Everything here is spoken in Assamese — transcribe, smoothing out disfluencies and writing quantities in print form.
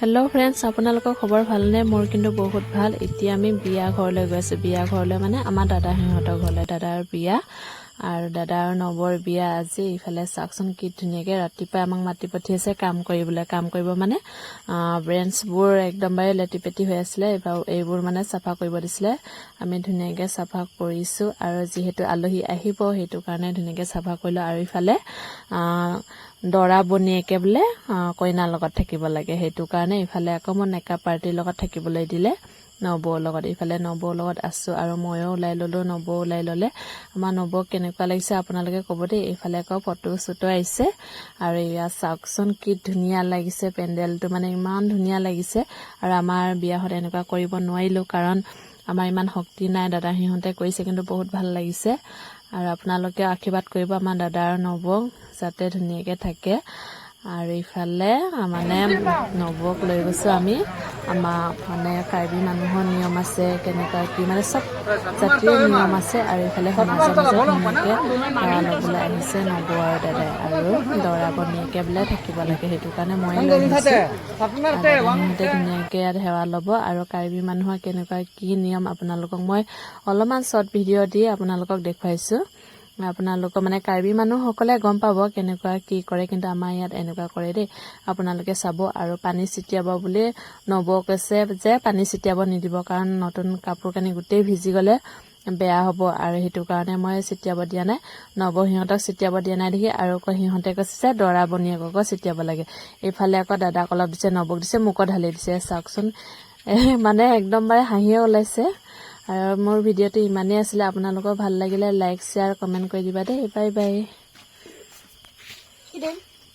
हेलो फ्रेंड्स আপোনালোকৰ খবৰ ভালনে মোৰ কিন্তু বহুত ভাল এতিয়া আমি বিয়া ঘৰলৈ গৈছো বিয়া ঘৰলৈ মানে আমাৰ দাদা হিহঁতৰ ঘৰলৈ দাদাৰ বিয়া আৰু দাদাৰ নবৰ বিয়া আজি ইফালে সাকচন কি ধুনিয়াকে ৰাতিপুৱা আমাক মাটি পঠিয়াছে কাম কৰিব মানে ব্ৰেঞ্চবোৰ একদম বাৰে লেটিপেটি হৈ আছিল এইবোৰ মানে সাফা কৰিব দিছিলে আমি ধুনিয়াকে সাফা কৰিছো আৰু যেহেতু আলহী আহিব হেতু কাৰণে ধুনিয়াকে সাফা কৰিলো আৰু ইফালে দৰা বনিয়েকে বলে কইনা লগত থাকিব লাগে হেতু কাৰণে ইফালে আকমন নেকা পাৰ্টিৰ লগত থাকিবলৈ দিলে নবৰ লগত ইফালে নবৰ লগত আছো আৰু ময়ো ওলাই ললো নবৰ ওলাই ললে আমাৰ নবৰ কেনেকুৱা লাগিছে আপোনালোকে ক'ব দেই ইফালে আকৌ ফটো ছটো আইছে আৰু ইয়া সাকচন কি ধুনিয়া লাগিছে পেন্ডেলটো মানে ইমান ধুনিয়া লাগিছে আৰু আমাৰ বিয়াহত এনেকুৱা কৰিব নোৱাৰিলো কাৰণ আমাৰ ইমান শক্তি নাই দাদা হিহঁতে কৈছে কিন্তু বহুত ভাল লাগিছে আৰু আপোনালোকে আশীৰ্বাদ কৰিব আমাৰ দাদাৰ নবক যাতে ধুনিয়াকে থাকে আৰু ইফালে মানে নবক লৈ গৈছো আমি আমাৰ মানে কাৰ্বি মানুহৰ নিয়ম আছে কেনেকুৱা কি মানে সব জাতীয় নিয়ম আছে আৰু ইফালে সমাজৰ মাজত ধুনিয়াকে লবলৈ আহিছে নব আৰু দাদাই আৰু দৰা বনিয়েকে বোলে থাকিব লাগে হেতু কাৰণে মই লৈ আহিছো সিহঁতে ধুনিয়াকে সেৱা ল'ব আৰু কাৰ্বি মানুহৰ কেনেকুৱা কি নিয়ম আপোনালোকক মই অলপমান শৰ্ট ভিডিঅ' দি আপোনালোকক দেখুৱাইছো আপোনালোক মানে কাৰ্বি মানুহ সকলে গম পাব কেনেকুৱা কি কৰে কিন্তু আমাৰ ইয়াত এনেকুৱা কৰে দেই আপোনালোকে চাব আৰু পানী ছিটিয়াব বুলি নব কৈছে যে পানী ছিটিয়াব নিদিব কাৰণ নতুন কাপোৰ কানি গুটেই ভিজি গলে বেয়া হ'ব আৰু হেতু কাৰণে মই ছিটিয়াব দিয়া নাই নব হিহঁতক ছিটিয়াব দিয়া নাই দেখি আৰু হিহঁতে কৈছে দৰা বনিয়েকক ছিটিয়াব লাগে ইফালে আকৌ দাদাক অলপ দিছে নবক দিছে মুকত ঢালি দিছে চাওকচোন মানে একদম বাৰে হাঁহিয়ে ওলাইছে আৰু মোৰ ভিডিঅ'টো ইমানেই আছিলে আপোনালোকৰ ভাল লাগিলে লাইক শেয়াৰ কমেন্ট কৰি দিবা দেই বাই বাই